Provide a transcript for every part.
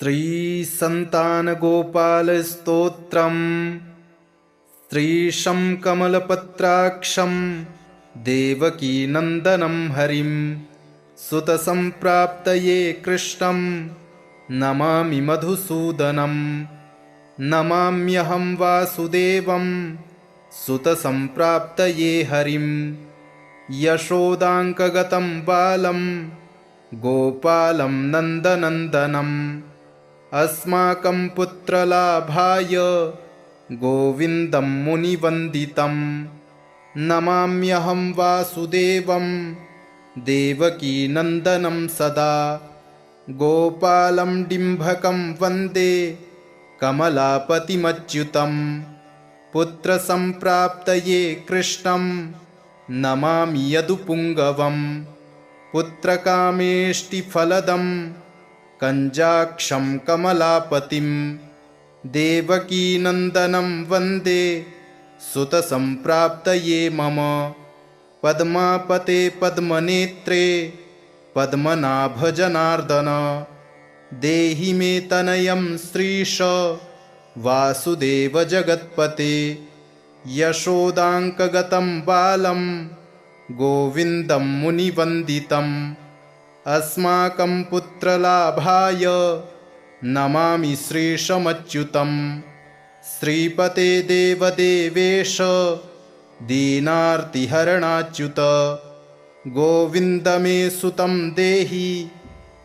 स्त्रीसन्तानगोपालस्तोत्रम् स्त्रीशं कमलपत्राक्षं देवकीनन्दनं हरिं सुतसम्प्राप्तये कृष्णं नमामि मधुसूदनं। नमाम्यहं वासुदेवं सुतसम्प्राप्तये हरिं यशोदाङ्कगतं बालं गोपालं नन्दनन्दनम्। अस्माकं पुत्रलाभाय गोविन्दं मुनिवन्दितं। नमाम्यहं वासुदेवं देवकीनन्दनं सदा। गोपालं डिम्भकं वन्दे कमलापतिमच्युतं। पुत्रसम्प्राप्तये कृष्णं नमामि यदुपुङ्गवं। पुत्रकामेष्टिफलदं कञ्जाक्षं कमलापतिं। देवकीनन्दनं वन्दे सुतसम्प्राप्तये मम। पद्मापते पद्मनेत्रे पद्मनाभ जनार्दन। देहि मे तनयं श्रीश वासुदेव जगत्पते। यशोदाङ्कगतं बालं गोविन्दं मुनिवन्दितम्। अस्माकं पुत्रलाभाय नमामि श्रीशमच्युतं। श्रीपते देवदेवेश दीनार्तिहरणाच्युत। गोविन्द मे सुतं देहि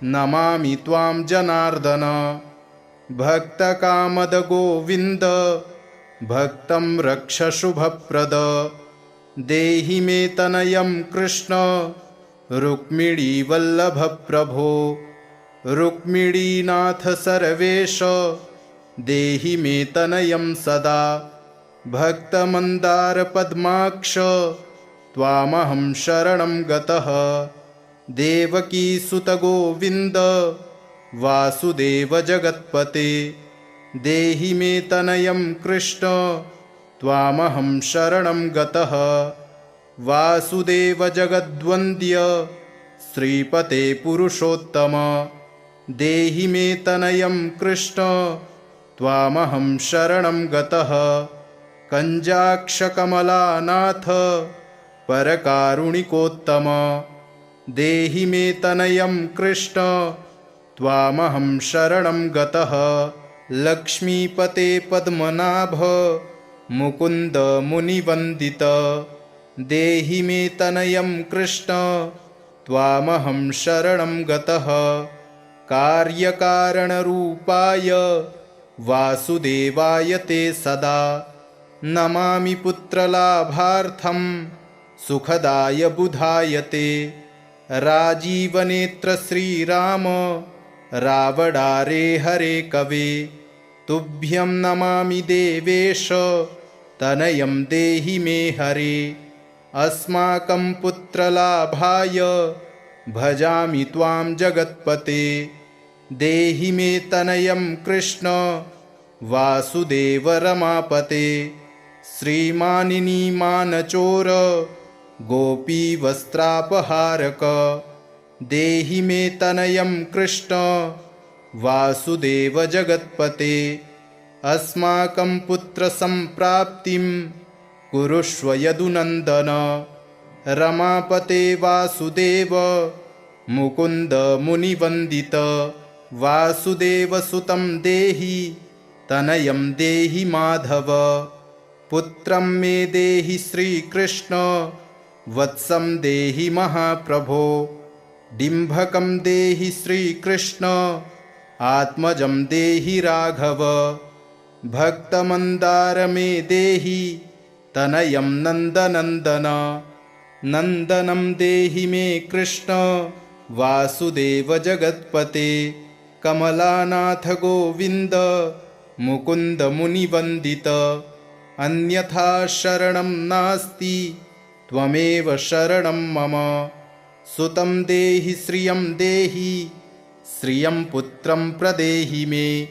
नमामि त्वां जनार्दन। भक्तकामद गोविन्द भक्तं रक्ष शुभप्रद। देहि मे तनयं कृष्ण रुक्मिणीवल्लभ प्रभो। रुक्मिणीनाथ सर्वेश देहि मे तनयं सदा। भक्तमन्दारपद्माक्ष त्वामहं शरणं गतः। देवकीसुत गोविन्द वासुदेव जगत्पते। देहि मे तनयं कृष्ण त्वामहं शरणं गतः। वासुदेव जगद्वन्द्य श्रीपते पुरुषोत्तम। देहि मे तनयं कृष्ण त्वामहं शरणं गतः। कञ्जाक्षकमलानाथ परकारुणिकोत्तम। देहि मे तनयं कृष्ण त्वामहं शरणं गतः। लक्ष्मीपते पद्मनाभ मुकुन्द मुनिवन्दित। देहि मे तनयं कृष्ण त्वामहं शरणं गतः। कार्यकारणरूपाय वासुदेवाय ते सदा। नमामि पुत्रलाभार्थं सुखदाय बुधाय ते। राजीवनेत्र श्रीराम रावणारे हरे कवे। तुभ्यं नमामि देवेश तनयं देहि मे हरे। अस्माकं पुत्रलाभाय भजामि त्वां जगत्पते। देहि मे तनयं कृष्ण वासुदेव रमापते। श्रीमानिनीमानचोर गोपीवस्त्रापहारक। देहि मे तनयं कृष्ण वासुदेव जगत्पते। अस्माकं पुत्रसम्प्राप्तिं कुरुष्व यदुनन्दन। रमापते वासुदेव मुकुन्द मुनिवन्दित। वासुदेवसुतं देहि तनयं देहि माधव। पुत्रं मे देहि श्रीकृष्ण वत्सं देहि महाप्रभो। डिम्भकं देहि श्रीकृष्ण आत्मजं देहि राघव। भक्तमन्दार मे देहि तनयं नन्दनन्दन। नन्दनं देहि मे कृष्ण वासुदेव जगत्पते। कमलानाथ गोविन्द मुकुन्द मुनिवन्दित। अन्यथा शरणं नास्ति त्वमेव शरणं मम। सुतं देहि श्रियं देहि श्रियं पुत्रं प्रदेहि मे।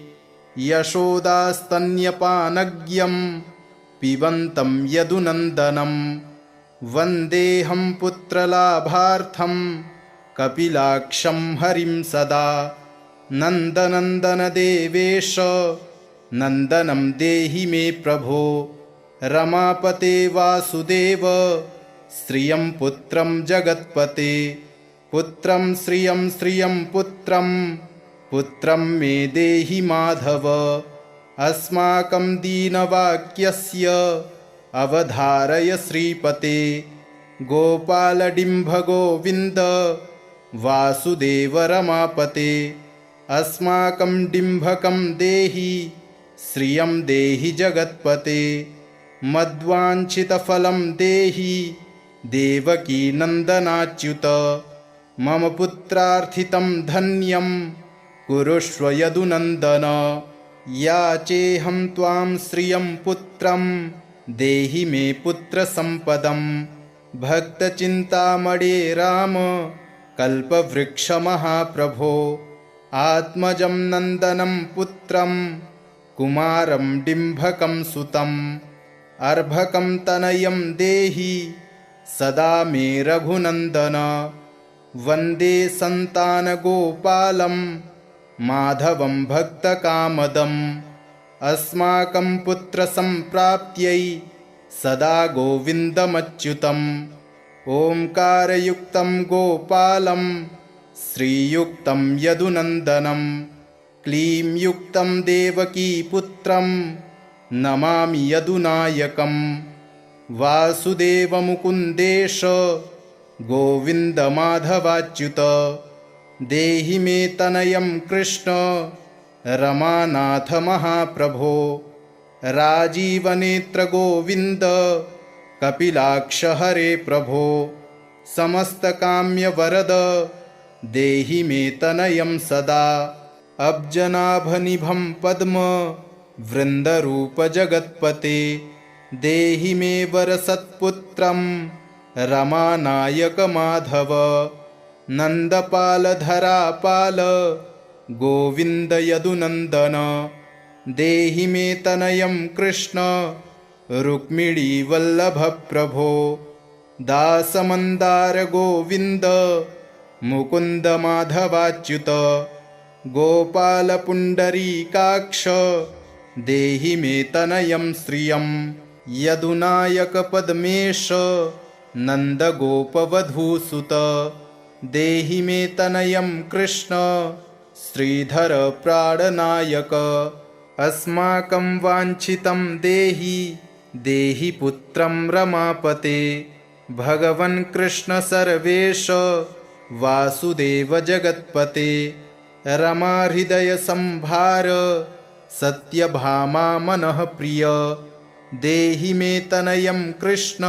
यशोदास्तन्यपानज्ञं पिबन्तं यदुनन्दनं। वन्देऽहं पुत्रलाभार्थं कपिलाक्षं हरिं सदा। नन्दनन्दन देवेश नन्दनं देहि मे प्रभो रमापते वासुदेव श्रियं पुत्रं जगत्पते पुत्रं श्रियं पुत्रं पुत्रं मे देहि माधव अस्माकं दीनवाक्यस्य अवधारय श्रीपते गोपालडिम्भ गोविन्द वासुदेव रमापते अस्माकं डिम्भकं देहि श्रियं देहि जगत्पते मद्वाञ्छितफलं देहि देवकी नन्दनाच्युत मम पुत्रार्थितं धन्यं कुरुष्व यदुनन्दन याचेऽहं त्वां श्रियं पुत्रं देहि मे पुत्रसम्पदं भक्तचिन्तामणे राम कल्पवृक्षमहाप्रभो आत्मजं नन्दनं पुत्रं कुमारं डिम्भकं सुतम् अर्भकं तनयं देहि सदा मे रघुनन्दन वन्दे सन्तानगोपालं माधवं भक्तकामदम् अस्माकं पुत्रसम्प्राप्त्यै सदा गोविन्दमच्युतम् ओङ्कारयुक्तं गोपालं श्रीयुक्तं यदुनन्दनं क्लीं युक्तं देवकीपुत्रं नमामि यदुनायकं वासुदेवमुकुन्देश गोविन्दमाधवाच्युत देहि मे तनयं कृष्ण रमानाथ महाप्रभो राजीवनेत्र गोविन्द कपिलाक्ष हरे प्रभो समस्तकाम्यवरद देहि मे तनयं सदा अब्जनाभनिभं पद्म वृन्दरूप जगत्पते देहि मे वरसत्पुत्रं रमानायक माधव नन्दपालधरापाल गोविन्द यदुनन्दन देहि मे तनयं कृष्ण रुक्मिणीवल्लभ प्रभो दासमन्दार गोविन्द मुकुन्द माधवाच्युत गोपालपुण्डरीकाक्ष देहि मे तनयं श्रियं यदुनायक पद्मेश नन्दगोपवधूसुत देहि मे तनयं कृष्ण श्रीधर प्राणनायक अस्माकं वाञ्छितं देहि देहि पुत्रं रमापते भगवन् कृष्ण सर्वेश वासुदेव जगत्पते रमाहृदय संभार सत्यभामा मनः प्रिय देहि मे तनयं कृष्ण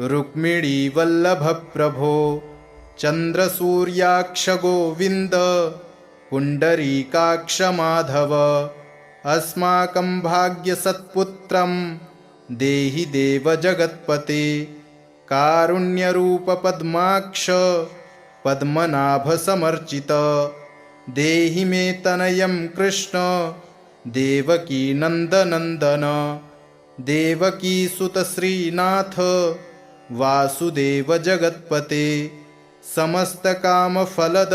रुक्मिणी वल्लभ प्रभो चन्द्रसूर्याक्ष गोविन्द पुण्डरीकाक्ष माधव अस्माकं भाग्यसत्पुत्रं देहि देव जगत्पते कारुण्यरूप पद्माक्ष पद्मनाभ समर्चित देहि मे तनयं कृष्ण देवकी नन्दनन्दन देवकी सुत श्रीनाथ वासुदेव जगत्पते समस्तकामफलद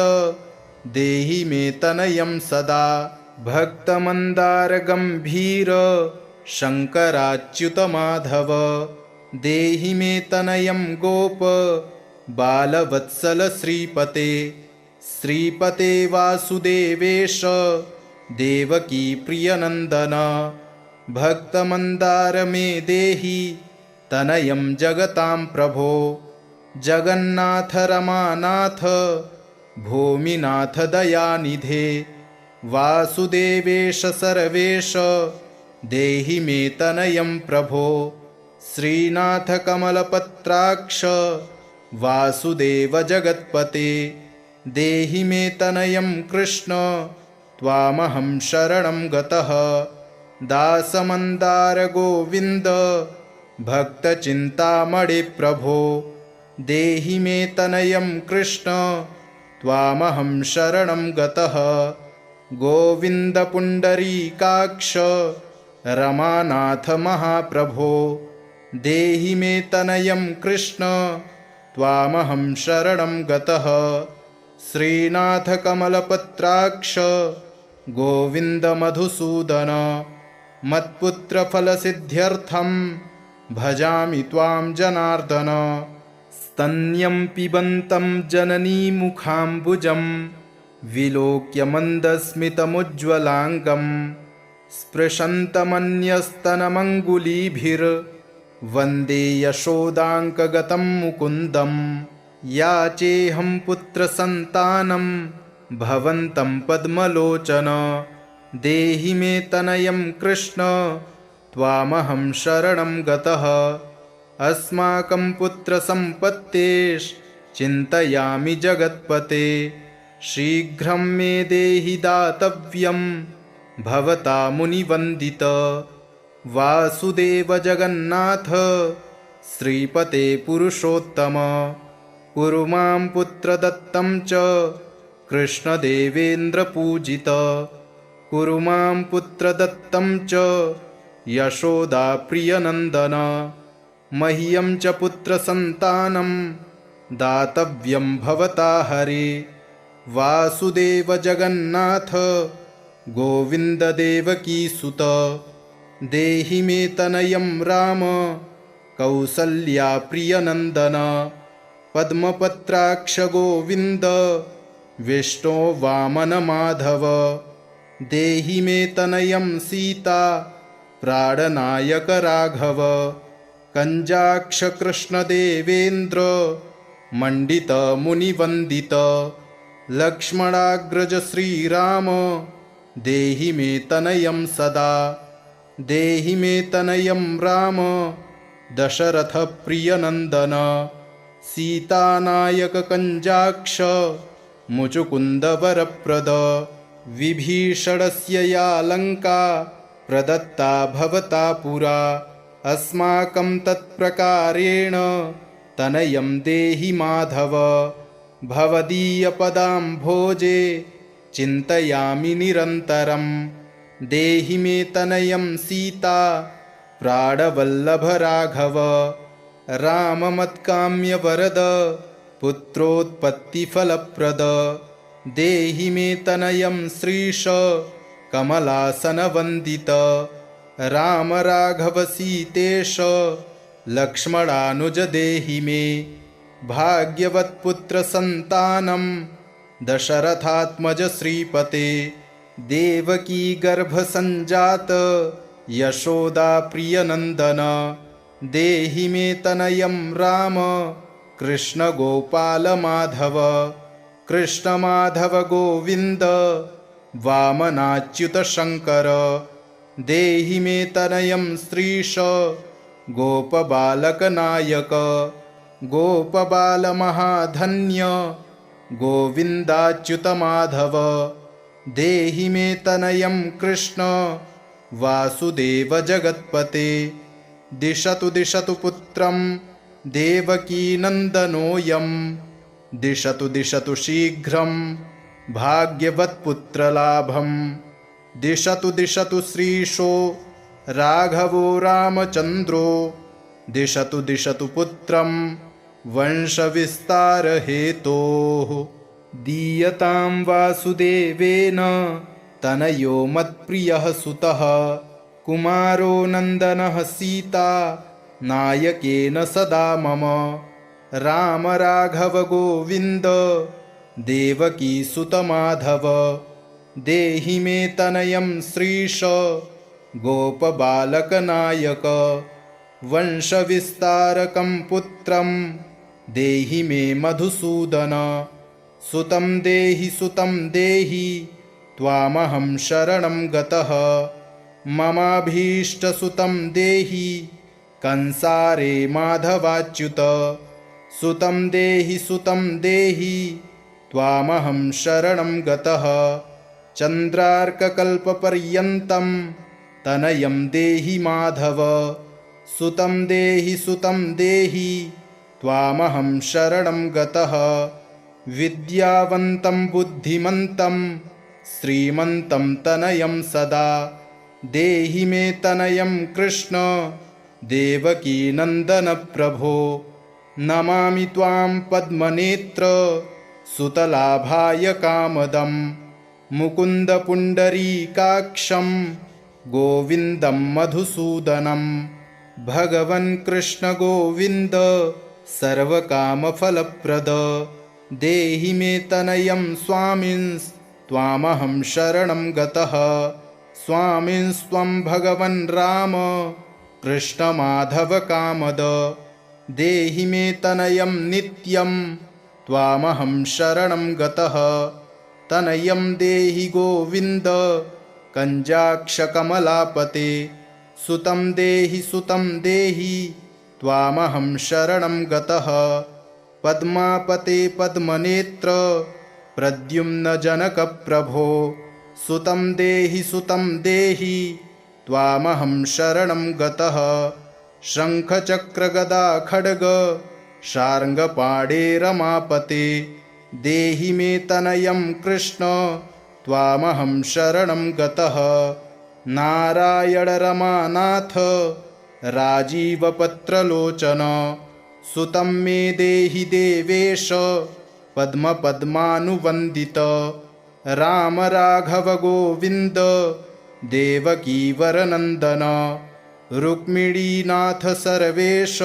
देहि मे तनयं सदा भक्तमन्दार गम्भीर शङ्कराच्युत माधव देहि मे तनयं गोप बालवत्सल श्रीपते श्रीपते वासुदेवेश देवकी प्रियनन्दन भक्तमन्दार मे देहि तनयं जगतां प्रभो जगन्नाथ रमानाथ भूमिनाथ दयानिधे वासुदेवेश सर्वेश देहि मे तनयं प्रभो श्रीनाथ कमलपत्राक्ष वासुदेव जगत्पते देहि मे तनयं कृष्ण त्वामहं शरणं गतः दासमन्दार गोविन्द भक्तचिन्तामणे प्रभो देहि मे तनयं कृष्ण त्वामहं शरणं गतः गोविन्द पुण्डरीकाक्ष रमानाथ महाप्रभो देहि मे तनयं कृष्ण त्वामहं शरणं गतः श्रीनाथ कमलपत्राक्ष गोविन्द मधुसूदन मत्पुत्रफलसिद्ध्यर्थं भजामि त्वां जनार्दन। स्तन्यं पिबन्तं जननीमुखाम्बुजं विलोक्य मन्दस्मितमुज्ज्वलाङ्गं स्पृशन्तमन्यस्तनमङ्गुलीभिर्वन्दे यशोदाङ्कगतं मुकुन्दम्। याचेऽहं पुत्रसन्तानं भवन्तं पद्मलोचन देहि मे तनयं कृष्ण त्वामहं शरणं गतः। अस्माकं पुत्रसम्पत्तेश्चिन्तयामि जगत्पते शीघ्रं मे देहि दातव्यं भवता मुनिवन्दित। वासुदेव जगन्नाथ श्रीपते पुरुषोत्तम कुरु मां पुत्रदत्तं च कृष्णदेवेन्द्रपूजित। कुरु मां पुत्रदत्तं च यशोदाप्रियनन्दन मह्यं च पुत्रसन्तानं दातव्यं भवता हरे। वासुदेव जगन्नाथ गोविन्द देवकीसुत देहि मे तनयं राम कौसल्याप्रियनन्दन। पद्मपत्राक्ष गोविन्द विष्णो वामन माधव देहि मे तनयं सीता प्राणनायक राघव। कञ्जाक्ष कृष्णदेवेन्द्र मण्डित मुनिवन्दित लक्ष्मणाग्रज श्रीराम देहि मे तनयं सदा। देहि मे तनयं राम दशरथ प्रियनन्दन सीतानायक कञ्जाक्ष मुचुकुन्द वरप्रद। विभीषणस्य या लङ्का प्रदत्ता भवता पुरा अस्माकं तत्प्रकारेण तनयं देहि माधव। भवदीयपदाम्भोजे चिन्तयामि निरन्तरं देहि मे तनयं सीता प्राणवल्लभ राघव। राममत्काम्यवरद पुत्रोत्पत्तिफलप्रद देहि मे तनयं श्रीश कमलासनवन्दित। राम राघव सीतेश लक्ष्मणानुज देहि मे भाग्यवत्पुत्रसन्तानं दशरथात्मज श्रीपते। देवकी गर्भसञ्जात यशोदा प्रियनन्दन देहि मे तनयं राम कृष्ण गोपाल माधव। कृष्ण माधव गोविन्द वामनाच्युत शङ्कर देहि मे तनयं श्रीश गोपबालकनायक। गोपबाल महाधन्य गोविन्दाच्युत माधव देहि मे तनयं कृष्ण वासुदेव जगत्पते। दिशतु दिशतु पुत्रं देवकीनन्दनोऽयं दिशतु दिशतु शीघ्रं भाग्यवत्पुत्रलाभं। दिशतु दिशतु श्रीशो राघवो रामचन्द्रो दिशतु दिशतु पुत्रं वंशविस्तारहेतोः। दीयतां वासुदेवेन तनयो मत्प्रियः सुतः कुमारो नन्दनः सीता नायकेन सदा मम। राम राघव गोविन्द देवकीसुत माधव देहि मे तनयं श्रीश गोपबालकनायक। वंशविस्तारकं पुत्रं देहि मे मधुसूदन। सुतं देहि त्वामहं शरणं गतः। ममाभीष्टसुतं देहि कंसारे माधवाच्युत। सुतं देहि त्वामहं शरणं गतः। चन्द्रार्ककल्पपर्यन्तं तनयं देहि माधव। सुतं देहि त्वामहं शरणं गतः। विद्यावन्तं बुद्धिमन्तं श्रीमन्तं तनयं सदा देहि मे तनयं कृष्ण देवकीनन्दन प्रभो। नमामि त्वां पद्मनेत्र सुतलाभाय कामदं मुकुन्दपुण्डरीकाक्षं गोविन्दं मधुसूदनं भगवन् कृष्ण गोविन्द सर्वकामफलप्रद देहि मे तनयं स्वामिंस्त्वामहं शरणं गतः स्वामिंस्त्वं भगवन् राम कृष्णमाधवकामद देहि मे तनयं नित्यं त्वामहं शरणं गतः तनयं देहि गोविन्द कञ्जाक्षकमलापते सुतं देहि त्वामहं शरणं गतः पद्मापते पद्मनेत्र प्रद्युम्न जनकप्रभो सुतं देहि त्वामहं शरणं गतः शङ्खचक्रगदा खड्ग शार्ङ्गपाणे रमापते देहि मे तनयं कृष्ण त्वामहं शरणं गतः नारायण रमानाथ राजीवपत्रलोचन सुतं मे देहि देवेश पद्मपद्मानुवन्दित राम राघव गोविन्द देवकीवरनन्दन रुक्मिणीनाथ सर्वेश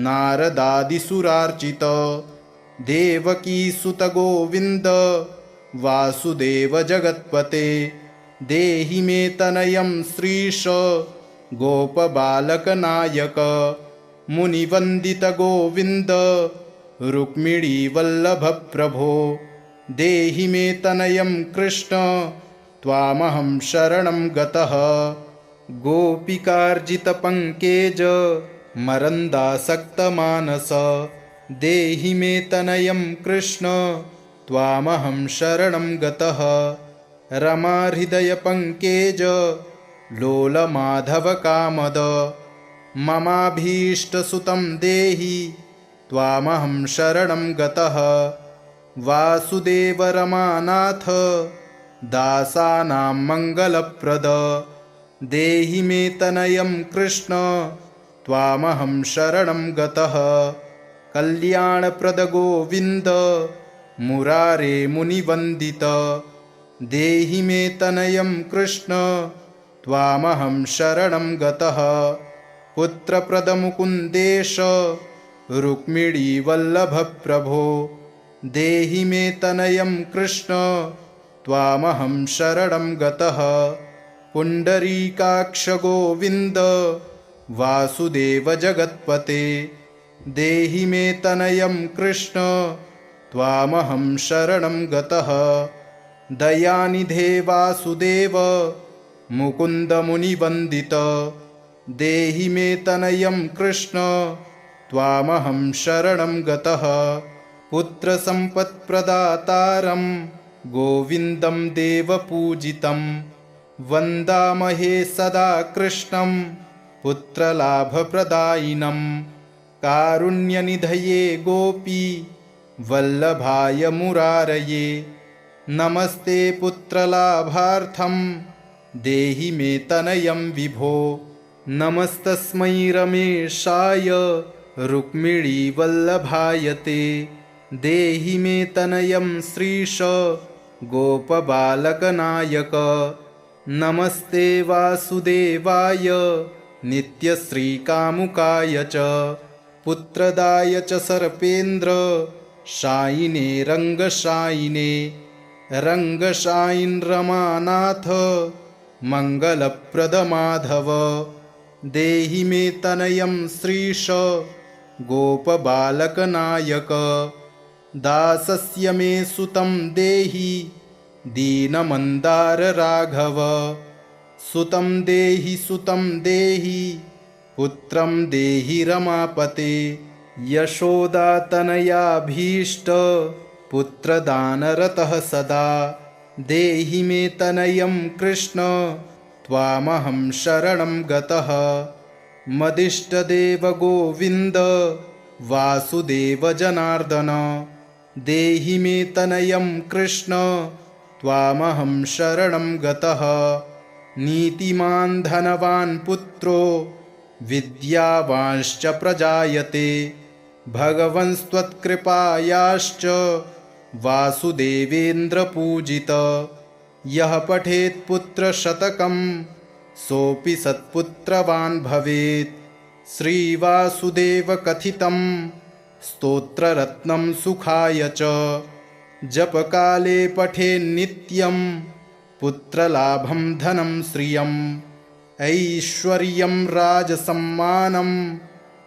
नारदादिसुरार्चित देवकीसुत गोविन्द वासुदेव जगत्पते देहि मे तनयं श्रीश गोपबालकनायक मुनिवन्दित गोविन्द रुक्मिणीवल्लभप्रभो देहि मे तनयं कृष्ण त्वामहं शरणं गतः गोपिकार्जितपङ्केज मरन्दासक्तमानस देहि मे तनयं कृष्ण त्वामहं शरणं गतः रमाहृदयपङ्केज लोलमाधवकामद ममाभीष्टसुतं देहि त्वामहं शरणं गतः वासुदेव रमानाथ दासानां मङ्गलप्रद देहि मे तनयं कृष्ण त्वामहं शरणं गतः कल्याणप्रद गोविन्द मुरारे मुनिवन्दित देहि मे तनयं कृष्ण त्वामहं शरणं गतः पुत्रप्रद मुकुन्देश रुक्मिणीवल्लभप्रभो देहि मे तनयं कृष्ण त्वामहं शरणं गतः पुण्डरीकाक्ष गोविन्द वासुदेव जगत्पते देहि मे तनयं कृष्ण त्वामहं शरणं गतः दयानिधे वासुदेव मुकुन्द मुनिवन्दित देहि मे तनयं कृष्ण त्वामहं शरणं गतः पुत्रसम्पत्प्रदातारं गोविन्दं देवपूजितं वन्दामहे सदा कृष्णं पुत्रलाभप्रदायिनं कारुण्यनिधये गोपी वल्लभाय मुरारये नमस्ते पुत्रलाभार्थं देहि मे तनयं विभो नमस्तस्मै रमेशाय रुक्मिणीवल्लभाय ते देहि मे तनयं श्रीश गोपबालकनायक नमस्ते वासुदेवाय नित्यश्रीकामुकाय च पुत्रदाय च सर्पेन्द्र शायिने रङ्गशायिने रङ्गशायिन् रमानाथ मङ्गलप्रद माधव देहि मे तनयं श्रीश गोपबालकनायक दासस्य मे सुतं देहि दीनमन्दार राघव सुतं देहि पुत्रं देहि रमापते यशोदातनयाभीष्ट पुत्रदानरतः सदा देहि मे तनयं कृष्ण त्वामहं शरणं गतः मदिष्टदेव गोविन्द वासुदेव जनार्दन देहि मे तनयं कृष्ण त्वामहं शरणं गतः नीतिमान् धनवान् पुत्रो विद्यावांश्च प्रजायते भगवंस्त्वत्कृपायाश्च वासुदेवेन्द्रपूजित। यः पठेत् पुत्रशतकं सोऽपि सत्पुत्रवान् भवेत्। श्रीवासुदेवकथितं स्तोत्ररत्नं सुखाय च। जपकाले पठेन्नित्यं पुत्रलाभं धनं श्रियम्। ऐश्वर्यं राजसम्मानं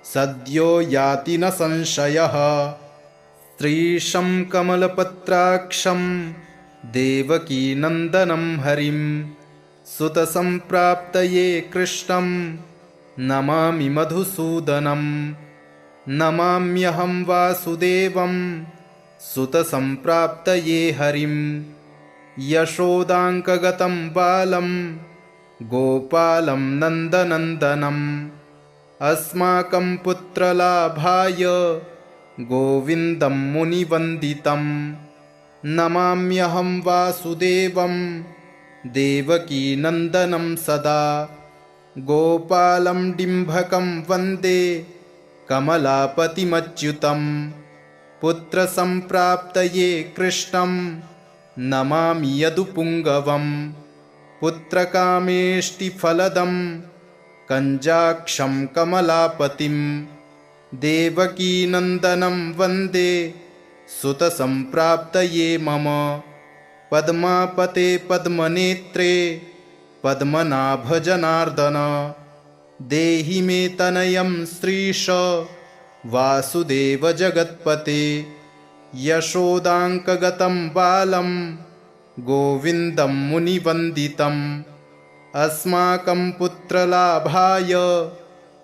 सद्यो याति न संशयः। श्रीशं कमलपत्राक्षं देवकीनन्दनं हरिं सुतसम्प्राप्तये कृष्णं नमामि मधुसूदनं। नमाम्यहं वासुदेवं सुतसम्प्राप्तये हरिं। यशोदाङ्कगतं बालं गोपालं नन्दनन्दनम्। अस्माकं पुत्रलाभाय गोविन्दं मुनिवन्दितं। नमाम्यहं वासुदेवं देवकीनन्दनं सदा। गोपालं डिम्भकं वन्दे कमलापतिमच्युतं। पुत्रसम्प्राप्तये कृष्णं नमामि यदुपुङ्गवम्। पुत्रकामेष्टिफलदं कञ्जाक्षं कमलापतिं। देवकीनन्दनं वन्दे सुतसम्प्राप्तये मम। पद्मापते पद्मनेत्रे पद्मनाभ जनार्दन। देहि मे तनयं श्रीश वासुदेव जगत्पते। यशोदाङ्कगतं बालं गोविन्दं मुनिवन्दितम्। अस्माकं पुत्रलाभाय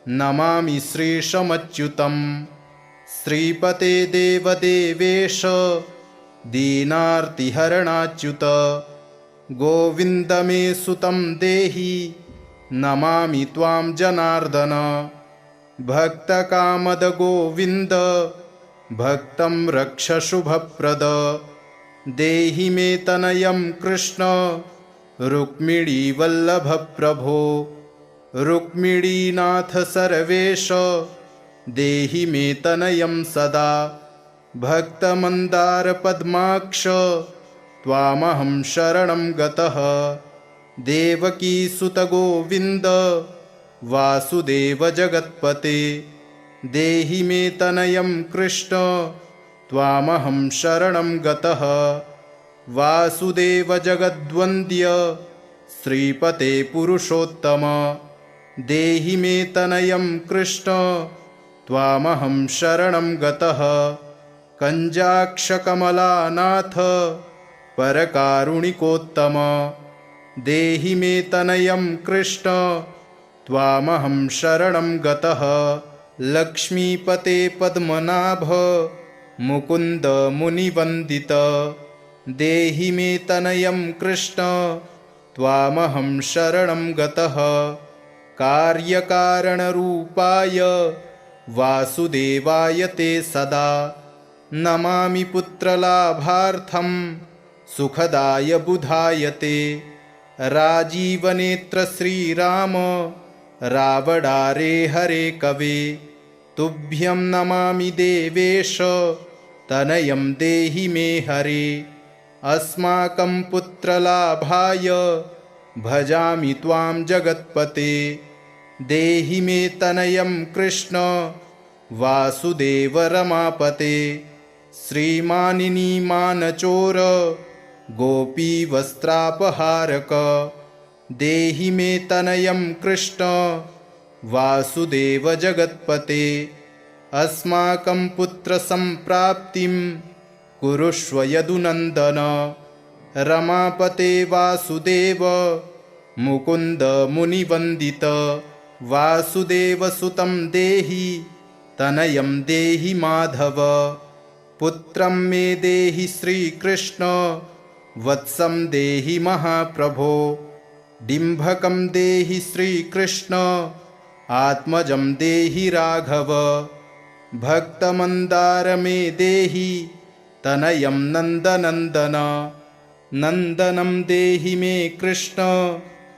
नमामि श्रीशमच्युतं। श्रीपते देवदेवेश दीनार्तिहरणाच्युत। गोविन्द मे सुतं देहि नमामि त्वां जनार्दन। भक्तकामद गोविन्द भक्तं रक्ष शुभप्रद। देहि मे तनयं कृष्ण रुक्मिणीवल्लभ प्रभो। रुक्मिणीनाथ सर्वेश देहि मे तनयं सदा। भक्तमन्दारपद्माक्ष त्वामहं शरणं गतः। देवकीसुत गोविन्द वासुदेव जगत्पते। देहि मे तनयं कृष्ण त्वामहं शरणं गतः। वासुदेव जगद्वन्द्य श्रीपते पुरुषोत्तम। देहि मे तनयं कृष्ण त्वामहं शरणं गतः। कञ्जाक्षकमलानाथ परकारुणिकोत्तम। देहि मे तनयं कृष्ण त्वामहं शरणं गतः। लक्ष्मीपते पद्मनाभ मुकुन्द मुनिवन्दित। देहि मे तनयं कृष्ण त्वामहं शरणं गतः। कार्यकारणरूपाय वासुदेवाय ते सदा। नमामि पुत्रलाभार्थं सुखदाय बुधाय ते। राजीवनेत्र श्रीराम रावणारे हरे कवे। तुभ्यं नमामि देवेश तनयं देहि मे हरे। अस्माकं पुत्रलाभाय भजामि त्वां जगत्पते। देहि मे तनयं कृष्ण वासुदेव रमापते। श्रीमानिनी मानचोर गोपीवस्त्रापहारक। देहि मे तनयं कृष्ण वासुदेव जगत्पते। अस्माकं पुत्रसम्प्राप्तिं कुरुष्व यदुनन्दन। रमापते वासुदेव मुकुन्द मुनिवन्दित। वासुदेवसुतं देहि तनयं देहि माधव। पुत्रं मे देहि श्रीकृष्ण वत्सं देहि महाप्रभो। डिम्भकं देहि श्रीकृष्ण आत्मजं देहि राघव। भक्तमन्दार मे देहि तनयं नन्दनन्दन। नन्दनं देहि मे कृष्ण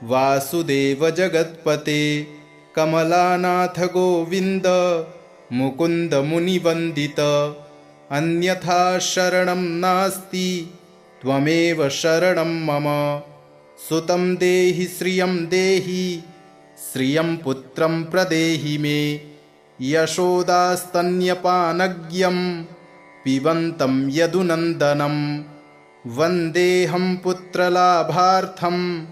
वासुदेव जगत्पते। कमलानाथ गोविन्द मुकुन्द मुनिवन्दित। अन्यथा शरणं नास्ति त्वमेव शरणं मम। सुतं देहि श्रियं पुत्रं प्रदेहि मे। यशोदास्तन्यपानज्ञं पिबन्तं यदुनन्दनं। वन्देऽहं पुत्रलाभार्थं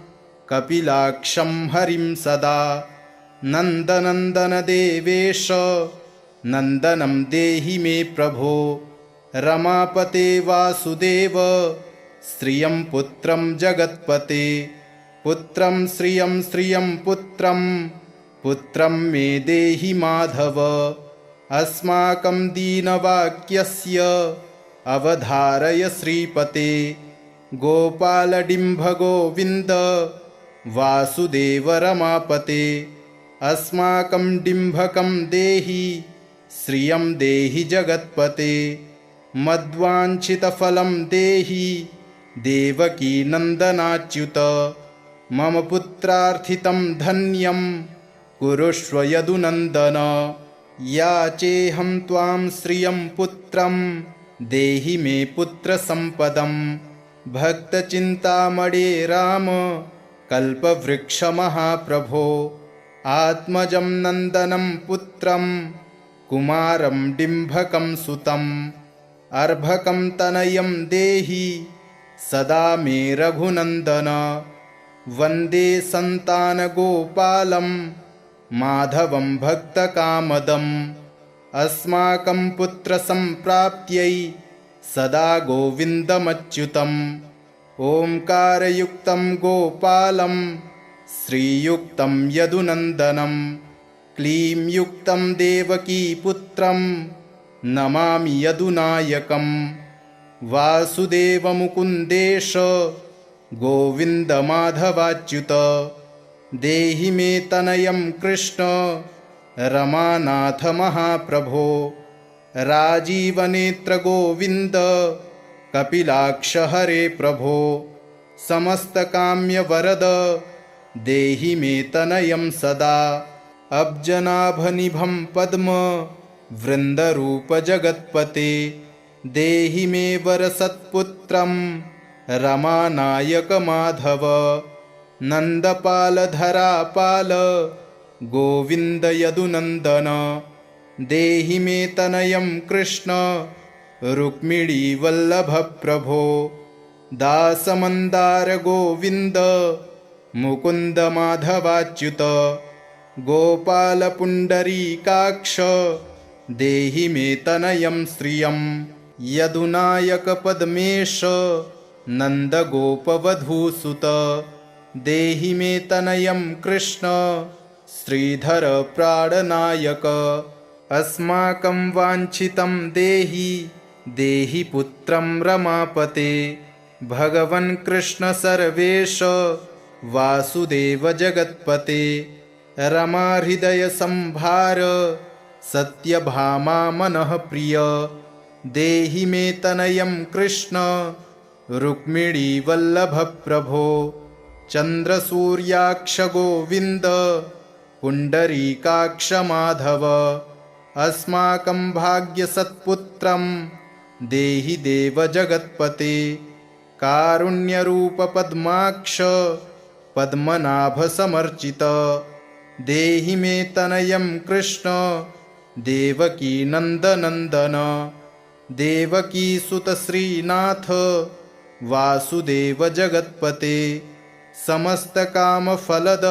कपिलाक्षं हरिं सदा। नन्दनन्दन देवेश नन्दनं देहि मे प्रभो। रमापते वासुदेव श्रियं पुत्रं जगत्पते। पुत्रं श्रियं पुत्रं मे देहि माधव। अस्माकं दीनवाक्यस्य अवधारय श्रीपते। गोपालडिम्भ गोविन्द वासुदेव रमापते। अस्माकं डिम्भकं देहि श्रियं देहि जगत्पते। मद्वाञ्छितफलं देहि देवकी नन्दनाच्युत। मम पुत्रार्थितं धन्यं कुरुष्व यदुनन्दन। याचेऽहं त्वां श्रियं पुत्रं देहि मे पुत्रसम्पदं। भक्तचिन्तामणे राम कल्पवृक्षमहाप्रभो। आत्मजं नन्दनं पुत्रं कुमारं डिम्भकं सुतम्। अर्भकं तनयं देहि सदा मे रघुनन्दन। वन्दे सन्तानगोपालं माधवं भक्तकामदम्। अस्माकं पुत्रसम्प्राप्त्यै सदा गोविन्दमच्युतम्। ओङ्कारयुक्तं गोपालं श्रीयुक्तं यदुनन्दनं। क्लीं युक्तं देवकीपुत्रं नमामि यदुनायकं। वासुदेवमुकुन्देश गोविन्दमाधवाच्युत। देहि मे तनयं कृष्ण रमानाथ महाप्रभो। राजीवनेत्र गोविन्द कपिलाक्ष हरे प्रभो। समस्तकाम्यवरद देहि मे तनयं सदा। अब्जनाभनिभं पद्म वृन्दरूप जगत्पते। देहि मे वरसत्पुत्रं रमानायक माधव। नन्दपालधरापाल गोविन्द यदुनन्दन। देहि मे तनयं कृष्ण रुक्मिणीवल्लभ प्रभो। दासमन्दार गोविन्द मुकुन्द माधवाच्युत। गोपालपुण्डरीकाक्ष देहि मे तनयं श्रियं। यदुनायकपद्मेश नन्दगोपवधूसुत। देहि मे तनयं कृष्ण श्रीधर प्राणनायक। अस्माकं वाञ्छितं देहि पुत्रं रमापते। भगवन् कृष्ण सर्वेश वासुदेव जगत्पते। रमाहृदय संभार सत्यभामा मनः प्रिय। देहि मे तनयं कृष्ण रुक्मिणीवल्लभ प्रभो। चन्द्रसूर्याक्ष गोविन्द पुण्डरीकाक्ष माधव। अस्माकं भाग्यसत्पुत्रं देहि देव जगत्पते। कारुण्यरूप पद्माक्ष पद्मनाभ समर्चित। देहि मे तनयं कृष्ण देवकी नन्दनन्दन। देवकी सुत श्रीनाथ वासुदेव जगत्पते। समस्तकामफलद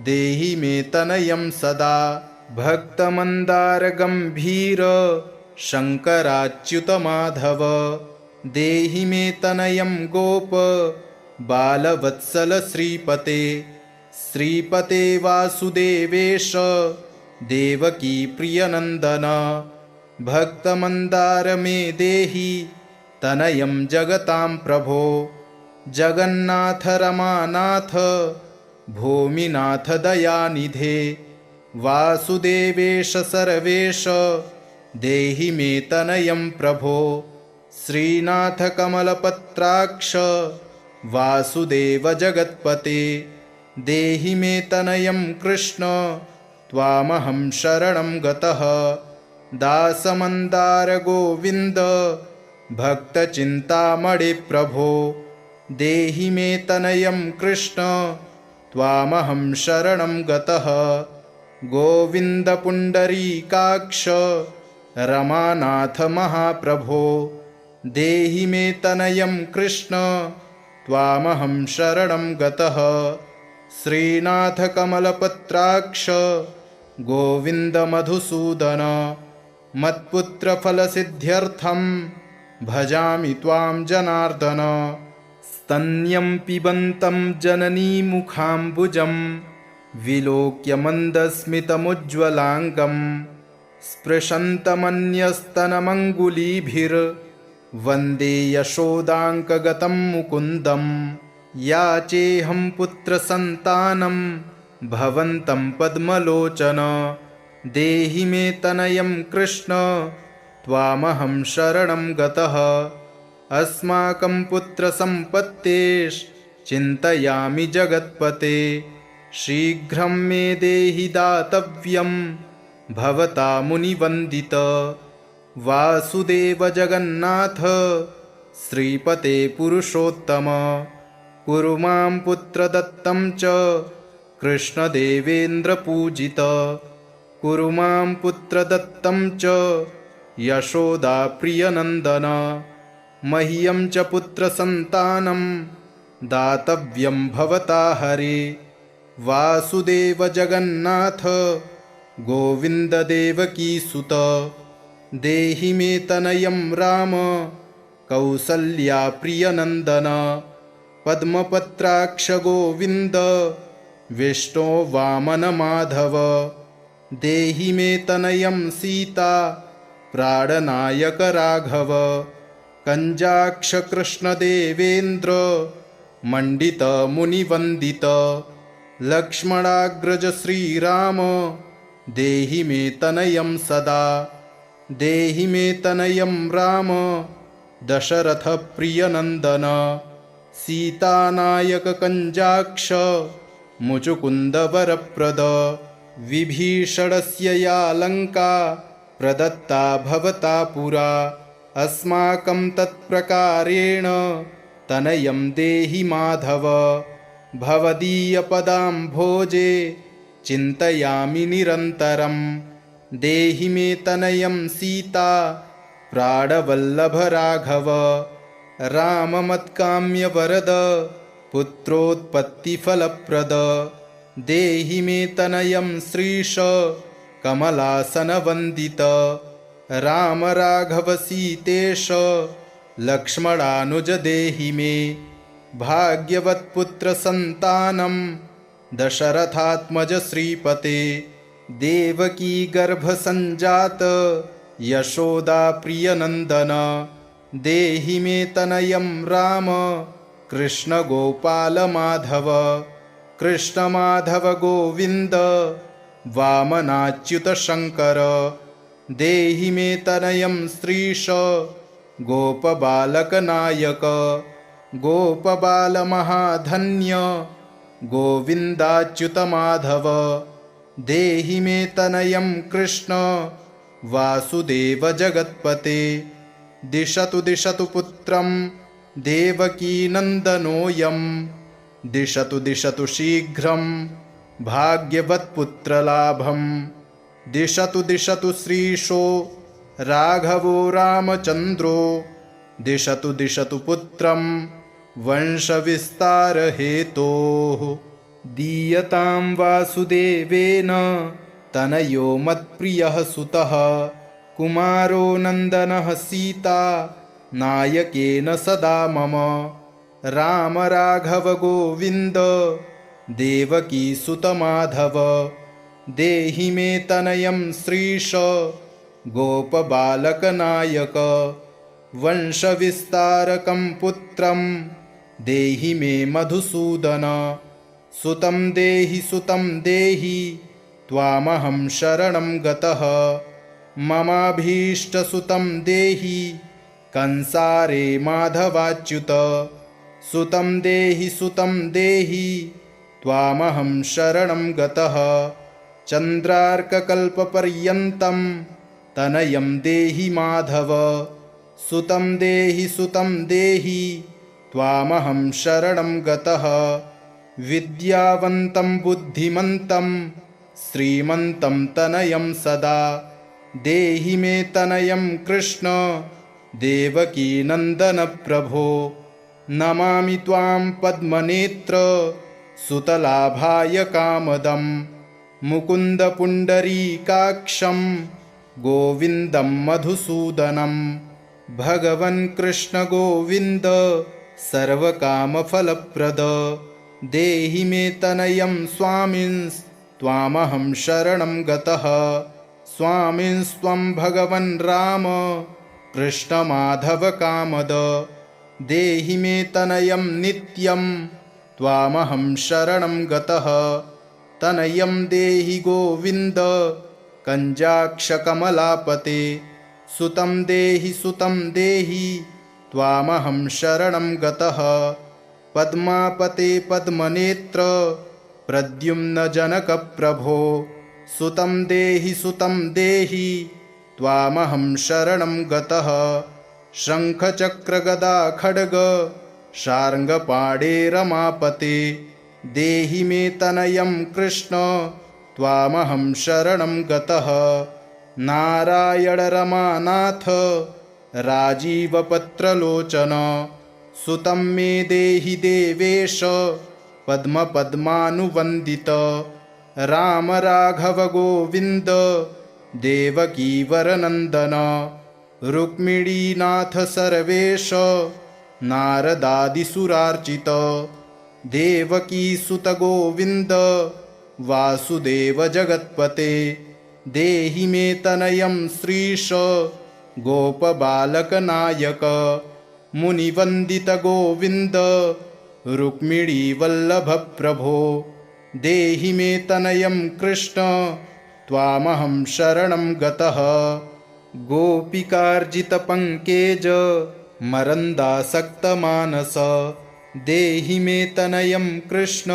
देहि मे तनयं सदा। भक्तमन्दार गम्भीर शङ्कराच्युत माधव। देहि मे तनयं गोप बालवत्सल श्रीपते। श्रीपते वासुदेवेश देवकी प्रियनन्दन। भक्तमन्दार मे देहि तनयं जगतां प्रभो। जगन्नाथ रमानाथ भूमिनाथ दयानिधे। वासुदेवेश सर्वेश देहि मे तनयं प्रभो। श्रीनाथ कमलपत्राक्ष वासुदेव जगत्पते। देहि मे तनयं कृष्ण त्वामहं शरणं गतः। दासमन्दार गोविन्द भक्तचिन्तामणि प्रभो देहि मे तनयं कृष्ण त्वामहं शरणं गतः गोविन्द पुण्डरीकाक्ष रमानाथ महाप्रभो देहि मे तनयं कृष्ण त्वामहं शरणं गतः श्रीनाथ कमलपत्राक्ष गोविन्द मधुसूदन मत्पुत्रफलसिद्ध्यर्थं भजामि त्वां जनार्दन स्तन्यं पिबन्तं जननीमुखाम्बुजं विलोक्य मन्दस्मितमुज्ज्वलाङ्गं स्पृशन्तमन्यस्तनमङ्गुलीभिर्वन्दे यशोदाङ्कगतं मुकुन्दं याचेऽहं पुत्रसन्तानं भवन्तं पद्मलोचन देहि मे तनयं कृष्ण त्वामहं शरणं गतः अस्माकं पुत्रसम्पत्तेश्चिन्तयामि जगत्पते शीघ्रं मे देहि दातव्यं भवता मुनिवन्दित वासुदेव जगन्नाथ श्रीपते पुरुषोत्तम कुरु मां पुत्रदत्तं च कृष्णदेवेन्द्रपूजित कुरु मां पुत्रदत्तं च यशोदाप्रियनन्दन मह्यं च पुत्रसन्तानं दातव्यं भवता हरे वासुदेव जगन्नाथ गोविन्द देवकीसुत देहि मे तनयं राम कौसल्याप्रियनन्दन पद्मपत्राक्ष गोविन्द विष्णो वामन माधव देहि मे तनयं सीता प्राणनायक राघव कञ्जाक्ष कृष्णदेवेन्द्र मण्डित मुनिवन्दित लक्ष्मणाग्रज श्रीराम देहि मे तनयं सदा देहि मे तनयं राम दशरथ प्रियनन्दन सीतानायक कञ्जाक्ष मुचुकुन्द वरप्रद विभीषणस्य या लङ्का प्रदत्ता भवता पुरा अस्माकं तत्प्रकारेण तनयं देहि माधव भवदीयपदाम्भोजे चिन्तयामि निरन्तरं देहि मे तनयं सीता प्राणवल्लभ राघव राममत्काम्यवरद पुत्रोत्पत्तिफलप्रद देहि मे तनयं श्रीश कमलासनवन्दित राम राघव सीतेश लक्ष्मणानुज देहि मे भाग्यवत्पुत्रसन्तानं दशरथात्मज श्रीपते देवकी गर्भसञ्जात यशोदा प्रियनन्दन देहि मे तनयं राम कृष्ण गोपाल माधव कृष्ण माधव गोविन्द वामनाच्युत शङ्कर देहि मे तनयं श्रीश गोपबालकनायक गोपबालमहाधन्य गोविन्दाच्युत माधव देहि मे तनयं कृष्ण वासुदेव जगत्पते दिशतु दिशतु पुत्रं देवकीनन्दनोऽयं दिशतु दिशतु शीघ्रं भाग्यवत्पुत्रलाभं दिशतु दिशतु श्रीशो राघवो रामचन्द्रो दिशतु दिशतु पुत्रं वंशविस्तारहेतोः दीयतां वासुदेवेन तनयो मत्प्रियः सुतः कुमारो नन्दनः सीता नायकेन सदा मम राम राघव गोविन्द देवकी सुत माधव देहि मे तनयं श्रीश गोपबालकनायक वंशविस्तारकं पुत्रं देहि मे मधुसूदन सुतं देहि त्वामहं शरणं गतः ममाभीष्टसुतं देहि कंसारे माधवाच्युत सुतं देहि त्वामहं शरणं गतः चन्द्रार्ककल्पपर्यन्तं तनयं देहि माधव। सुतं देहि त्वामहं शरणं गतः। विद्यावन्तं बुद्धिमन्तं श्रीमन्तं तनयं सदा। देहि मे तनयं कृष्ण देवकीनन्दन प्रभो। नमामि त्वां पद्मनेत्र सुतलाभाय कामदं। मुकुन्द पुण्डरीकाक्षं गोविन्दं मधुसूदनं। भगवन् कृष्ण गोविन्द सर्वकामफलप्रद। देहि मे तनयं स्वामिन्स्त्वामहं शरणं गतः। स्वामिन्स्त्वं भगवन् राम कृष्णमाधव कामद। देहि मे तनयं नित्यं त्वामहं शरणं गतः। तनयं देहि गोविन्द कञ्जाक्षकमलापते। सुतं देहि त्वामहं शरणं गतः। पद्मापते पद्मनेत्र प्रद्युम्न जनक प्रभो। सुतं देहि त्वामहं शरणं गतः। शङ्खचक्रगदा खड्ग शार्ङ्गपाणे रमापते। देहि मे तनयं कृष्ण त्वामहं शरणं गतः। नारायण रमानाथ राजीवपत्रलोचन। सुतं मे देहि देवेश पद्मपद्मानुवन्दित। राम राघव गोविन्द देवकीवरनन्दन। रुक्मिणीनाथ सर्वेश नारदादिसुरार्चित। देवकीसुत गोविन्द वासुदेव जगत्पते। देहि मे तनयं श्रीश गोपबालकनायक। मुनिवन्दित गोविन्द रुक्मिणीवल्लभ प्रभो। देहि मे तनयं कृष्ण त्वामहं शरणं गतः। गोपिकार्जितपङ्केज मरन्दासक्तमानस। देहि मे तनयं कृष्ण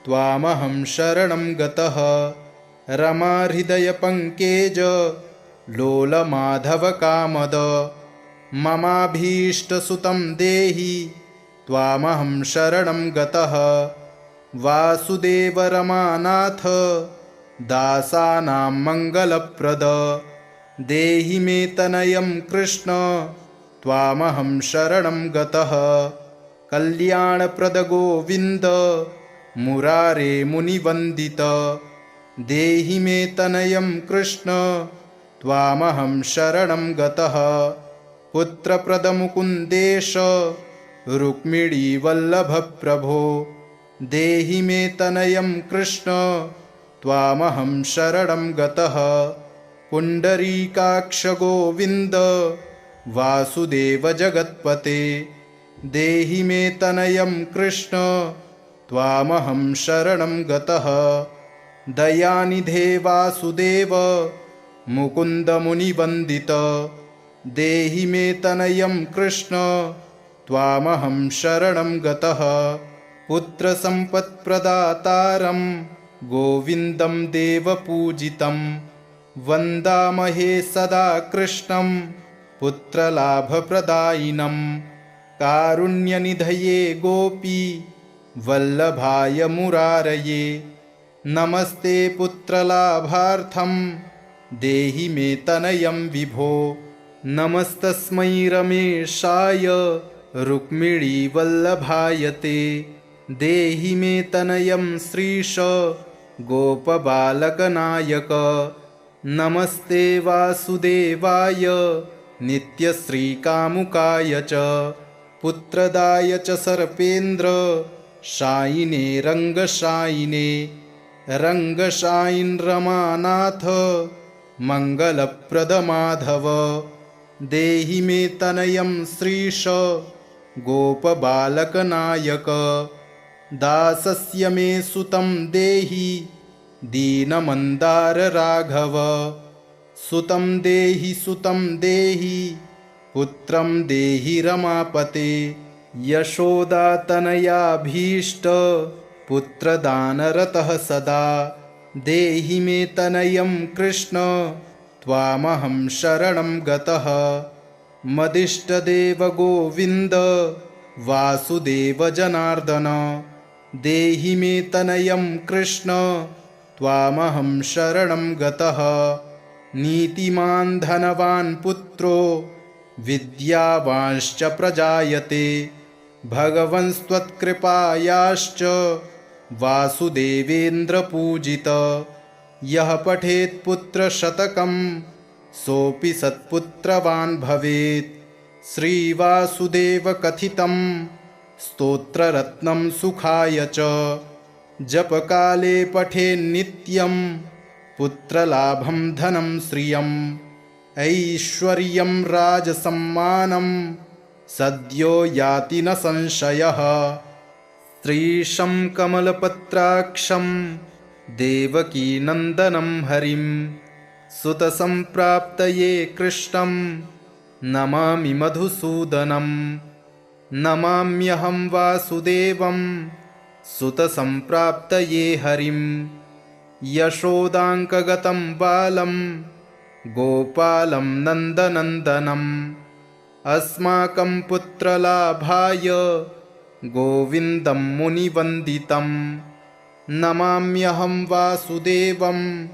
त्वामहं शरणं गतः। रमाहृदयपङ्केज लोलमाधवकामद। ममाभीष्टसुतं देहि त्वामहं शरणं गतः। वासुदेव रमानाथ दासानां मङ्गलप्रद। देहि मे तनयं कृष्ण त्वामहं शरणं गतः। कल्याणप्रद गोविन्द मुरारे मुनिवन्दित। देहि मे तनयं कृष्ण त्वामहं शरणं गतः। पुत्रप्रद मुकुन्देश रुक्मिणीवल्लभ प्रभो। देहि मे तनयं कृष्ण त्वामहं शरणं गतः। पुण्डरीकाक्ष गोविन्द वासुदेव जगत्पते। देहि मे तनयं कृष्ण त्वामहं शरणं गतः। दयानिधे वासुदेव मुकुन्द मुनिवन्दित। देहि मे तनयं कृष्ण त्वामहं शरणं गतः। पुत्रसम्पत्प्रदातारं गोविन्दं देवपूजितं। वन्दामहे सदा कृष्णं पुत्रलाभप्रदायिनं। कारुण्यनिधये गोपी वल्लभाय मुरारये। नमस्ते पुत्रलाभार्थं देहि मे तनयं विभो। नमस्तस्मै रमेशाय रुक्मिणीवल्लभाय ते। देहि मे तनयं श्रीश गोपबालकनायक। नमस्ते वासुदेवाय नित्यश्रीकामुकाय च। पुत्रदाय च सर्पेन्द्र शायिने रङ्गशायिने। रङ्गशायिन् रमानाथ मङ्गलप्रद माधव। देहि मे तनयं श्रीश गोपबालकनायक। दासस्य मे सुतं देहि दीनमन्दार राघव। सुतं देहि पुत्रं देहि रमापते। यशोदातनयाभीष्ट पुत्रदानरतः सदा। देहि मे तनयं कृष्ण त्वामहं शरणं गतः। मदिष्टदेव गोविन्द वासुदेव जनार्दन, देहि मे तनयं कृष्ण त्वामहं शरणं गतः। नीतिमान् धनवान् पुत्रो विद्यावांश्च प्रजायते, भगवंस्त्वत्कृपायाश्च वासुदेवेन्द्रपूजित। यः पठेत् पुत्रशतकं सोऽपि सत्पुत्रवान् भवेत्। श्रीवासुदेव कथितं स्तोत्ररत्नं सुखाय च, जपकाले पठेन्नित्यं पुत्रलाभं धनं श्रियम्। ऐश्वर्यं राजसम्मानं सद्यो याति न संशयः। श्रीशं कमलपत्राक्षं देवकीनन्दनं हरिं, सुतसम्प्राप्तये कृष्णं नमामि मधुसूदनं। नमाम्यहं वासुदेवं सुतसम्प्राप्तये हरिं, यशोदाङ्कगतं बालं गोपालं नन्दनन्दनम्। अस्माकं पुत्रलाभाय गोविन्दं मुनिवन्दितं। नमाम्यहं वासुदेवं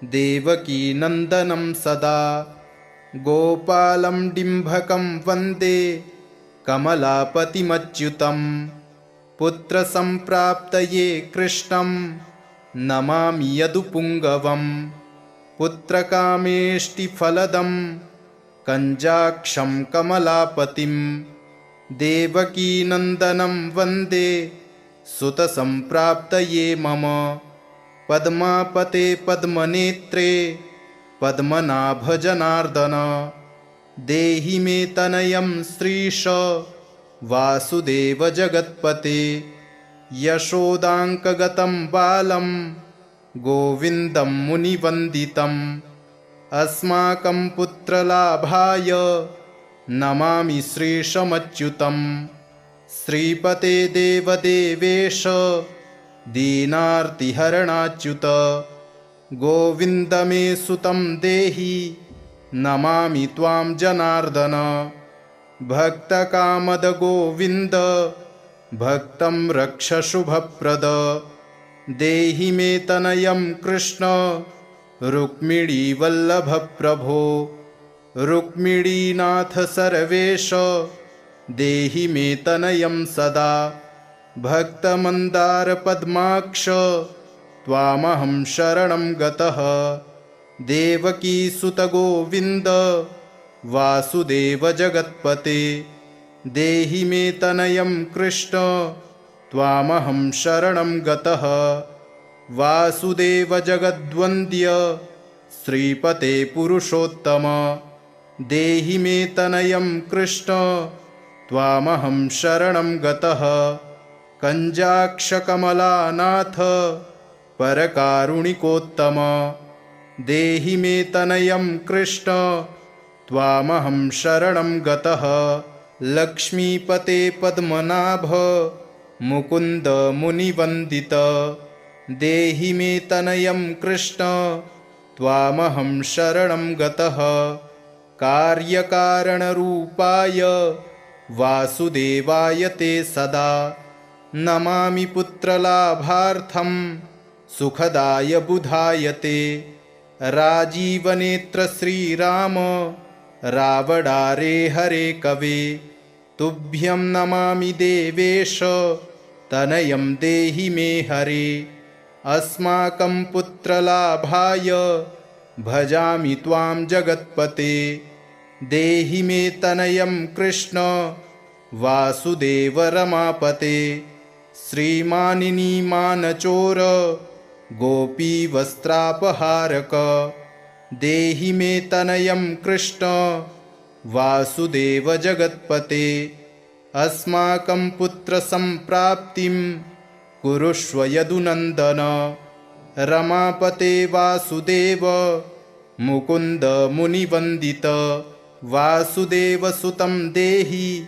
देवकीनन्दनं सदा, गोपालं डिम्भकं वन्दे कमलापतिमच्युतं। पुत्रसम्प्राप्तये कृष्णं नमामि यदुपुङ्गवम्। पुत्रकामेष्टिफलदं कञ्जाक्षं कमलापतिं, देवकीनन्दनं वन्दे सुतसम्प्राप्तये मम। पद्मापते पद्मनेत्रे पद्मनाभ जनार्दन, देहि मे तनयं श्रीश वासुदेव जगत्पते। यशोदाङ्कगतं बालं गोविन्दं मुनिवन्दितम्। अस्माकं पुत्रलाभाय नमामि श्रीशमच्युतं। श्रीपते देवदेवेश दीनार्तिहरणाच्युत, गोविन्द मे सुतं देहि नमामि त्वां जनार्दन। भक्तकामद गोविन्द भक्तं रक्ष शुभप्रद, देहि मे तनयं कृष्ण रुक्मिणीवल्लभप्रभो। रुक्मिणीनाथ सर्वेश देहि मे तनयं सदा, भक्तमन्दारपद्माक्ष त्वामहं शरणं गतः। देवकीसुत गोविन्द वासुदेव जगत्पते, देहि मे तनयं कृष्ण त्वामहं शरणं गतः। वासुदेव जगद्वन्द्य श्रीपते पुरुषोत्तम, देहि मे तनयं कृष्ण त्वामहं शरणं गतः। कञ्जाक्षकमलानाथ परकारुणिकोत्तम, देहि मे तनयं कृष्ण त्वामहं शरणं गतः। लक्ष्मीपते पद्मनाभ मुकुन्द मुनिवन्दित, देहि मे तनयं कृष्ण त्वामहं शरणं गतः। कार्यकारणरूपाय वासुदेवाय ते सदा, नमामि पुत्रलाभार्थं सुखदाय बुधाय ते। राजीवनेत्र श्रीराम रावणारे हरे कवे, तुभ्यं नमामि देवेश तनयं देहि मे हरे। अस्माकं पुत्रलाभाय भजामि त्वां जगत्पते, देहि मे तनयं कृष्ण वासुदेव रमापते। श्रीमानिनीमानचोर गोपीवस्त्रापहारक, देहि मे तनयं कृष्ण वासुदेव जगत्पते। अस्माकं पुत्रसम्प्राप्तिं कुरुष्व यदुनन्दन। रमापते वासुदेव मुकुन्द मुनिवन्दित, वासुदेवसुतं देहि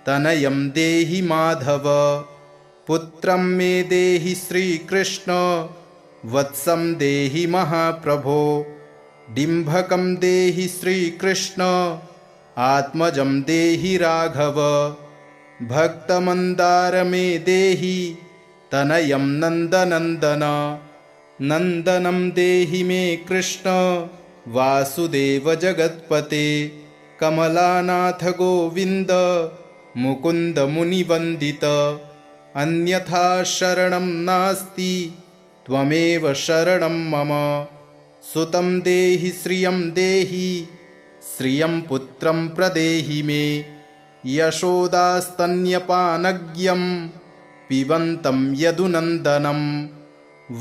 तनयं देहि माधव। पुत्रं मे देहि श्रीकृष्ण वत्सं देहि महाप्रभो, डिम्भकं देहि श्रीकृष्ण आत्मजं देहि राघव भक्तमन्दार मे देहि तनयं नन्दनन्दन नन्दनं देहि मे कृष्ण वासुदेव जगत्पते कमलानाथ गोविन्द मुकुन्द मुनिवन्दित अन्यथा शरणं नास्ति त्वमेव शरणं मम सुतं देहि श्रियं पुत्रं प्रदेहि मे यशोदास्तन्यपानज्ञं पिबन्तं यदुनन्दनं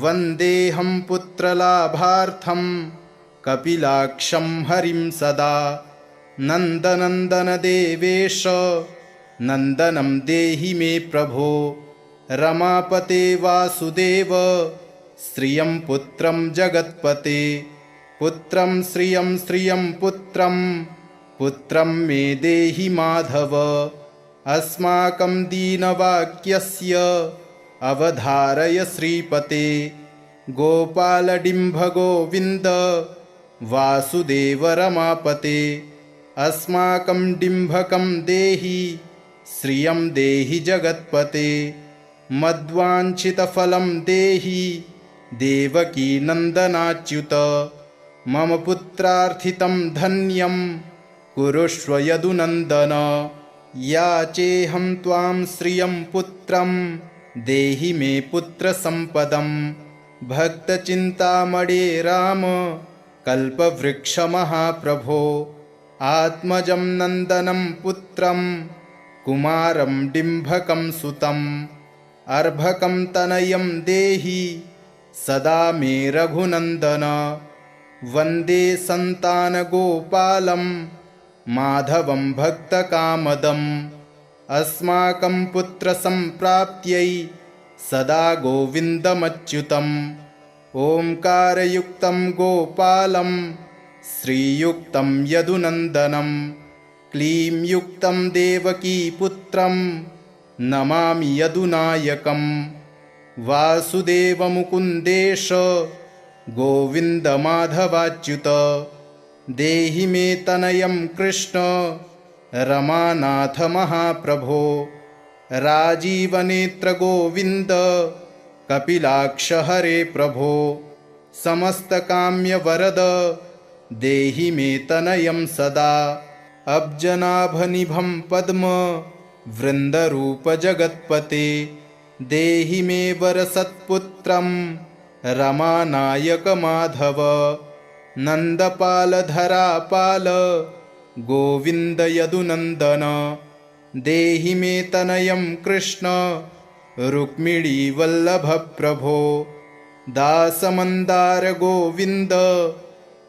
वन्देऽहं पुत्रलाभार्थं कपिलाक्षं हरिं सदा नन्दनन्दन देवेश नन्दनं देहि मे प्रभो रमापते वासुदेव श्रियं पुत्रं जगत्पते पुत्रं श्रियं पुत्रं मे देहि माधव अस्माकं दीनवाक्यस्य अवधारय श्रीपते गोपालडिम्भ गोविन्द वासुदेव रमापते अस्माकं डिम्भकं देहि श्रियं देहि जगत्पते मद्वाञ्छितफलं देहि देवकी नन्दनाच्युत मम पुत्रार्थितं धन्यं कुरुष्व यदुनन्दन याचेऽहं त्वां श्रियं पुत्रं देहि मे पुत्रसम्पदं भक्तचिन्तामणे राम कल्पवृक्षमहाप्रभो आत्मजं नन्दनं पुत्रं कुमारं डिम्भकं सुतम् अर्भकं तनयं देहि सदा मे रघुनन्दन वन्दे सन्तानगोपालं माधवं भक्तकामदम् अस्माकं पुत्रसम्प्राप्त्यै सदा गोविन्दमच्युतम् ओङ्कारयुक्तं गोपालं श्रीयुक्तं यदुनन्दनं क्लीं युक्तं देवकीपुत्रं नमामि यदुनायकं वासुदेवमुकुन्देश गोविन्दमाधवाच्युत देहि मे तनयं कृष्ण रमानाथ महाप्रभो राजीवनेत्र गोविन्द कपिलाक्ष हरे प्रभो समस्तकाम्यवरद देहि मे तनयं सदा अब्जनाभनिभं पद्म वृन्दरूप जगत्पते देहि मे वरसत्पुत्रं रमानायक माधव नन्दपालधरापाल गोविन्द यदुनन्दन देहि मे तनयं कृष्ण रुक्मिणीवल्लभ प्रभो दासमन्दार गोविन्द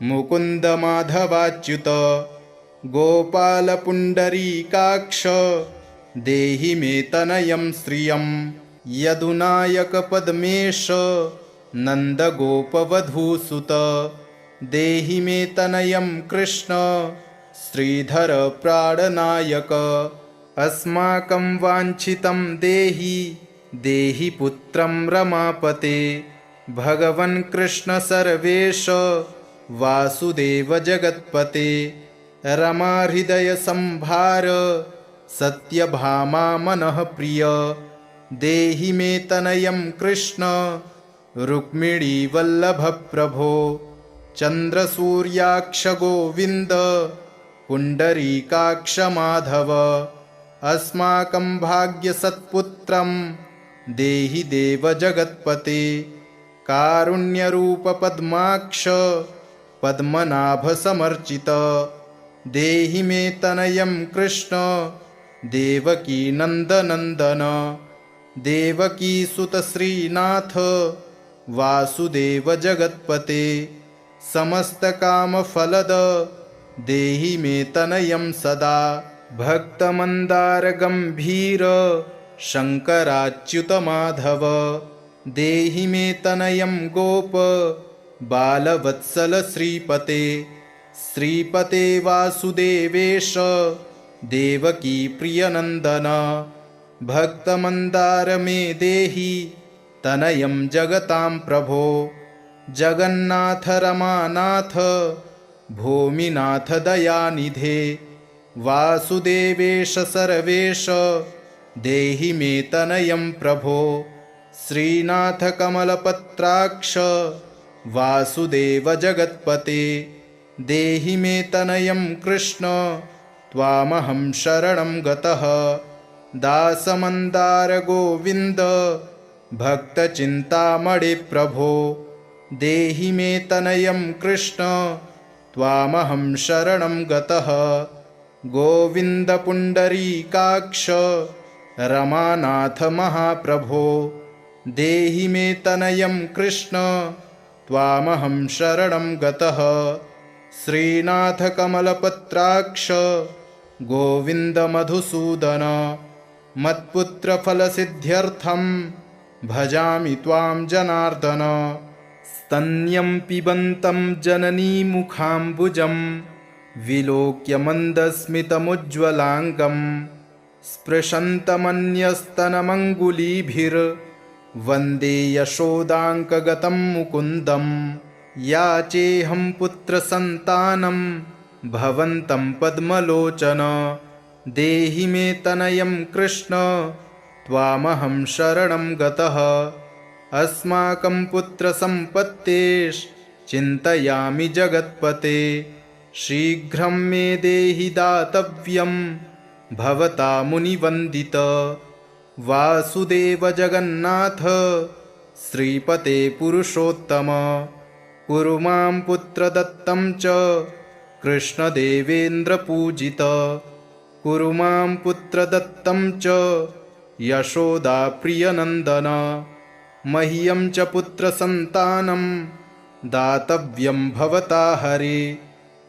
मुकुन्द माधवाच्युत गोपालपुण्डरीकाक्ष देहि मे तनयं श्रियं यदुनायकपद्मेश नन्दगोपवधूसुत देहि मे तनयं कृष्ण श्रीधर प्राणनायक अस्माकं वाञ्छितं देहि पुत्रं रमापते भगवन् कृष्ण सर्वेश वासुदेव जगत्पते रमाहृदय संभार सत्यभामा मनः प्रिय देहि मे तनयं कृष्ण रुक्मिणीवल्लभ प्रभो चन्द्रसूर्याक्ष गोविन्द पुण्डरीकाक्ष माधव अस्माकं भाग्यसत्पुत्रं देहि देव जगत्पते कारुण्यरूप पद्माक्ष पद्मनाभ समर्चित देहि मे तनयं कृष्ण देवकी नन्दनन्दन देवकी सुत श्रीनाथ वासुदेव जगत्पते समस्तकामफलद देहि मे तनयं सदा भक्तमन्दार गम्भीर शङ्कराच्युत माधव देहि मे तनयं गोप बालवत्सल श्रीपते श्रीपते वासुदेवेश देवकी प्रियनन्दन भक्तमन्दार मे देहि तनयं जगतां प्रभो जगन्नाथ रमानाथ भूमिनाथ दयानिधे वासुदेवेश सर्वेश देहि मे तनयं प्रभो श्रीनाथ कमलपत्राक्ष वासुदेव जगत्पते देहि मे तनयं कृष्ण त्वामहं शरणं गतः दासमन्दार गोविन्द भक्तचिन्तामणि प्रभो देहि मे तनयं कृष्ण त्वामहं शरणं गतः गोविन्द पुण्डरीकाक्ष रमानाथ महाप्रभो देहि मे तनयं कृष्ण त्वामहं शरणं गतः श्रीनाथ कमलपत्राक्ष गोविन्द मधुसूदन मत्पुत्रफलसिद्ध्यर्थं भजामि त्वां जनार्दन स्तन्यं पिबन्तं जननीमुखाम्बुजं विलोक्य मन्दस्मितमुज्ज्वलाङ्गं स्पृशन्तमन्यस्तनमङ्गुलीभिर्वन्दे यशोदाङ्कगतं मुकुन्दं याचेऽहं पुत्रसन्तानं भवन्तं पद्मलोचन देहि मे तनयं कृष्ण त्वामहं शरणं गतः अस्माकं पुत्रसम्पत्तेश्चिन्तयामि जगत्पते शीघ्रं मे देहि दातव्यं भवता मुनिवन्दित वासुदेव जगन्नाथ श्रीपते पुरुषोत्तम कुरु मां पुत्रदत्तं च कृष्णदेवेन्द्रपूजित कुरु मां पुत्रदत्तं च यशोदाप्रियनन्दन मह्यं च पुत्रसन्तानं दातव्यं भवता हरे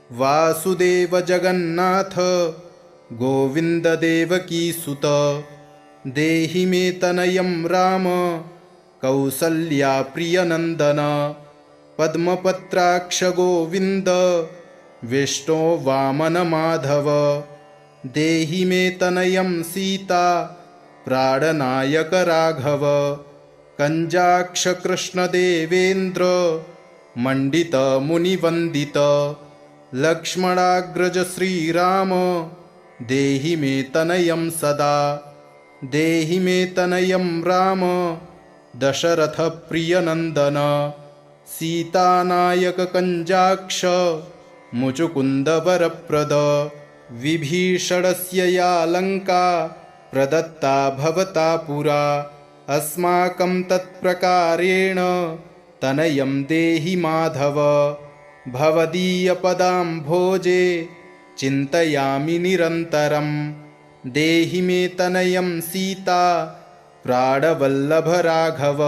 वासुदेव जगन्नाथ गोविन्द देवकीसुत देहि मे तनयं राम कौसल्याप्रियनन्दन पद्मपत्राक्ष गोविन्द विष्णो वामन माधव देहि मे तनयं सीता प्राणनायक राघव कञ्जाक्ष कृष्णदेवेन्द्र मण्डित मुनिवन्दित लक्ष्मणाग्रज श्रीराम देहि मे तनयं सदा देहि मे तनयं राम दशरथ प्रियनन्दन सीतानायक कञ्जाक्ष मुचुकुन्द वरप्रद विभीषणस्य या लङ्का प्रदत्ता भवता पुरा अस्माकं तत्प्रकारेण तनयं देहि माधव भवदीयपदाम्भोजे चिन्तयामि निरन्तरं देहि मे तनयं सीता प्राणवल्लभ राघव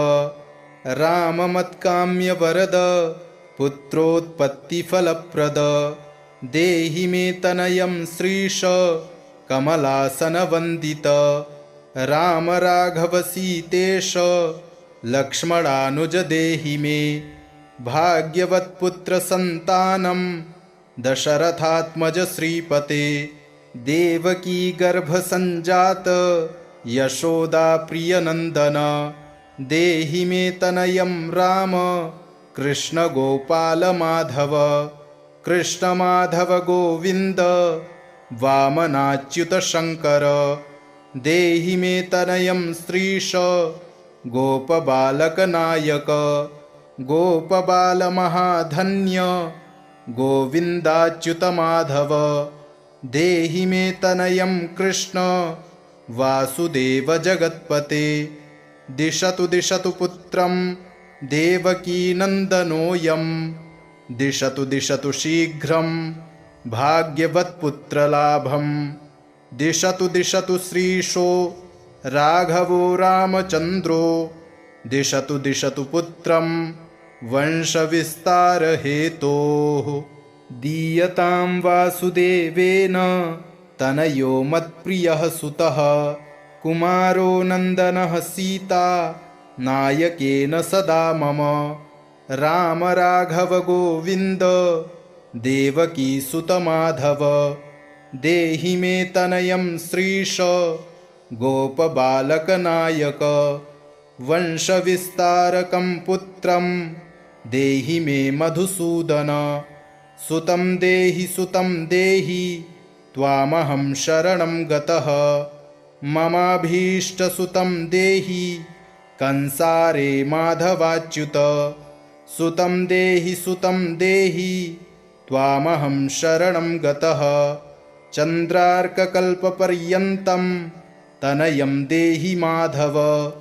राममत्काम्यवरद पुत्रोत्पत्तिफलप्रद देहि मे तनयं श्रीश कमलासनवन्दित राम राघव सीतेश लक्ष्मणानुज देहि मे भाग्यवत्पुत्रसन्तानं दशरथात्मज श्रीपते देवकी गर्भसञ्जात यशोदा प्रियनन्दन देहि मे तनयं राम कृष्ण गोपाल माधव कृष्ण माधव गोविन्द वामनाच्युत शङ्कर देहि मे तनयं श्रीश गोपबालकनायक गोपबालमहाधन्य गोविन्दाच्युत माधव देहि मे तनयं कृष्ण वासुदेव जगत्पते दिशतु दिशतु पुत्रं देवकीनन्दनोऽयं दिशतु दिशतु शीघ्रं भाग्यवत्पुत्रलाभं दिशतु दिशतु श्रीशो राघवो रामचन्द्रो दिशतु दिशतु पुत्रं वंशविस्तारहेतोः दीयतां वासुदेवेन तनयो मत्प्रियः सुतः कुमारो नन्दनः सीता नायकेन सदा मम राम राघव गोविन्द देवकीसुत माधव देहि मे तनयं श्रीश गोपबालकनायक वंशविस्तारकं पुत्रं देहि मे मधुसूदन। सुतं देहि त्वामहं शरणं गतः। ममाभीष्टसुतं देहि कंसारे माधवाच्युत। सुतं देहि त्वामहं शरणं गतः। चन्द्रार्ककल्पपर्यन्तं तनयं देहि माधव।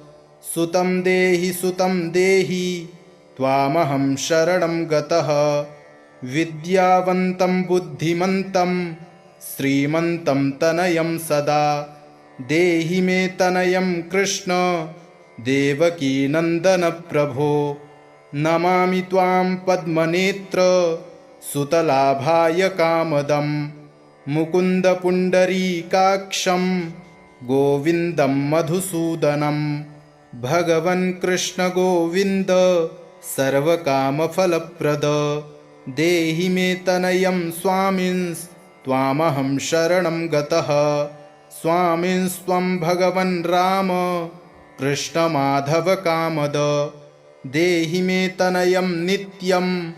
सुतं देहि त्वामहं शरणं गतः। विद्यावन्तं बुद्धिमन्तं श्रीमन्तं तनयं सदा देहि मे तनयं कृष्ण देवकीनन्दन प्रभो। नमामि त्वां पद्मनेत्र सुतलाभाय कामदं मुकुन्द पुण्डरीकाक्षं गोविन्दं मधुसूदनं। भगवन् कृष्ण गोविन्द सर्वकामफलप्रद देहि मे तनयं स्वामिंस्त्वामहं शरणं गतः। स्वामिंस्त्वं भगवन् राम कृष्णमाधव कामद देहि मे तनयं नित्यं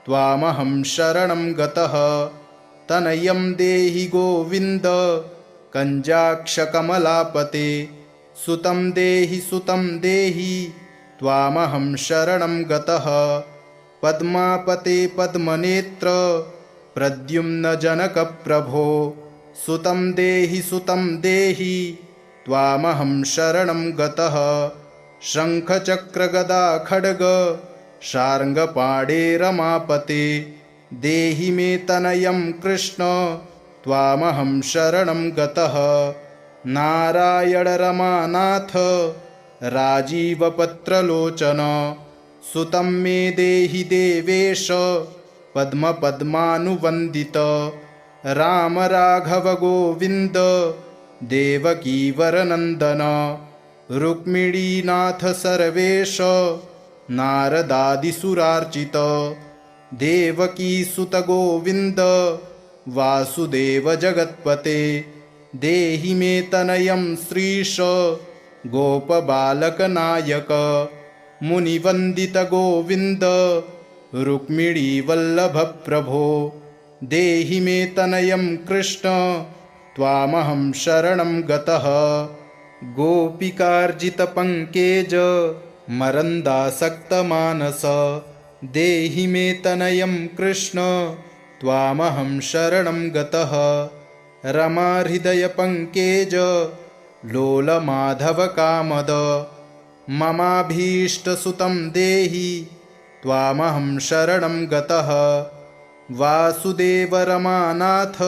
त्वामहं शरणं गतः। तनयं देहि गोविन्द कञ्जाक्षकमलापते। सुतं देहि त्वामहं शरणं गतः। पद्मापते पद्मनेत्र प्रद्युम्न जनक प्रभो। सुतं देहि त्वामहं शरणं गतः। शङ्खचक्रगदा खड्ग शार्ङ्गपाणे रमापते देहि मे तनयं कृष्ण त्वामहं शरणं गतः। नारायण रमानाथ राजीवपत्रलोचन। सुतं मे देहि देवेश पद्मपद्मानुवन्दित। राम राघव गोविन्द देवकीवरनन्दन। रुक्मिणीनाथ सर्वेश नारदादिसुरार्चित। देवकीसुत गोविन्द वासुदेव जगत्पते देहि मे तनयं श्रीश गोपबालकनायक। मुनिवन्दित गोविन्द रुक्मिणीवल्लभ प्रभो देहि मे तनयं कृष्ण त्वामहं शरणं गतः। गोपिकार्जितपङ्केज मरन्दासक्तमानस देहि मे तनयं कृष्ण त्वामहं शरणं गतः। रमाहृदयपङ्केज लोलमाधवकामद ममाभीष्टसुतं देहि त्वामहं शरणं गतः। वासुदेव रमानाथ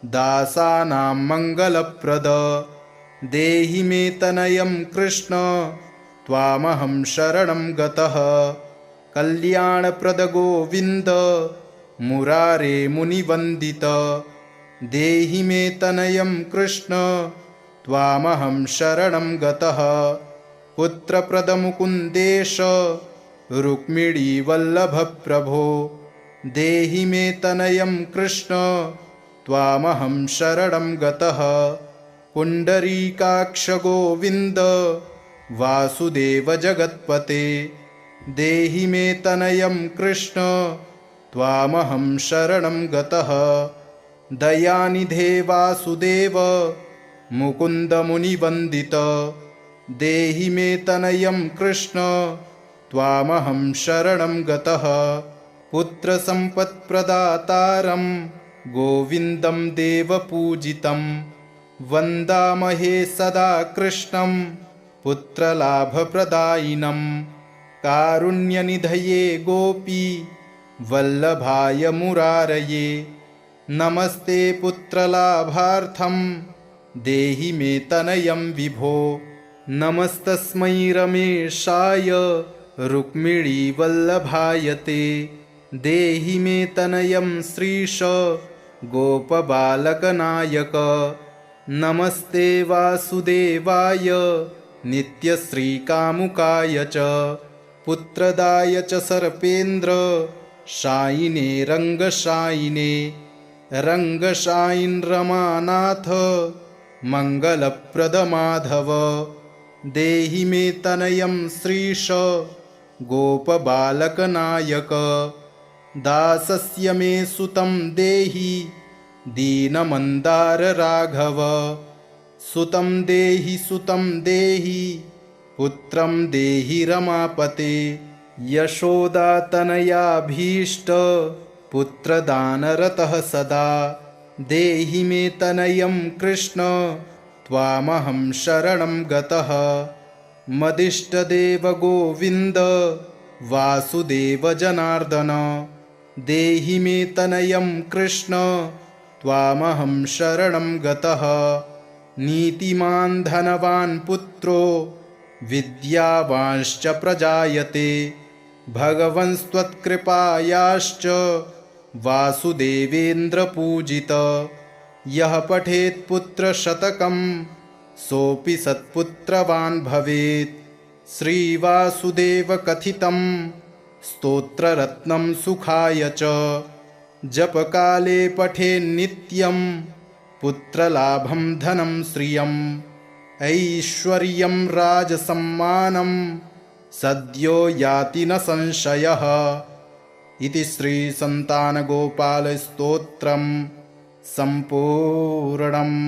दासानां मङ्गलप्रद देहि मे तनयं कृष्ण त्वामहं शरणं गतः। कल्याणप्रद गोविन्द मुरारे मुनिवन्दित देहि मे तनयं कृष्ण त्वामहं शरणं गतः। पुत्रप्रद मुकुन्देश रुक्मिणीवल्लभ प्रभो देहि मे तनयं कृष्ण त्वामहं शरणं गतः। पुण्डरीकाक्ष गोविन्द वासुदेव जगत्पते देहि मे तनयं कृष्ण त्वामहं शरणं गतः। दयानिधे वासुदेव मुकुन्द मुनिवन्दित देहि मे तनयं कृष्ण त्वामहं शरणं गतः। पुत्रसम्पत्प्रदातारं गोविन्दं देवपूजितं वन्दामहे सदा कृष्णं पुत्रलाभप्रदायिनं। कारुण्यनिधये गोपी वल्लभाय मुरारये नमस्ते पुत्रलाभार्थं देहि मे तनयं विभो। नमस्तस्मै रमेशाय रुक्मिणीवल्लभाय ते देहि मे तनयं श्रीश गोपबालकनायक। नमस्ते वासुदेवाय नित्यश्रीकामुकाय च पुत्रदाय च सर्पेन्द्र शायिने रङ्गशायिने। रङ्गशायिन् रमानाथ मङ्गलप्रद माधव देहि मे तनयं श्रीश गोपबालकनायक दासस्य मे सुतं देहि दीनमन्दार राघव सुतं देहि पुत्रं देहि रमापते यशोदातनयाभीष्ट पुत्रदानरतः सदा देहि मे तनयं कृष्ण त्वामहं शरणं गतः मदिष्टदेव गोविन्द वासुदेव जनार्दन देहि मे तनयं कृष्ण त्वामहं शरणं गतः नीतिमान् धनवान् पुत्रो विद्यावांश्च प्रजायते भगवंस्त्वत्कृपायाश्च वासुदेवेन्द्रपूजित यः पठेत् पुत्रशतकं सोऽपि सत्पुत्रवान् भवेत् श्रीवासुदेव कथितं स्तोत्ररत्नं सुखाय च जपकाले पठेन्नित्यं पुत्रलाभं धनं श्रियम् ऐश्वर्यं राजसम्मानं सद्यो याति न संशयः इति श्रीसन्तानगोपालस्तोत्रं सम्पूर्णम्।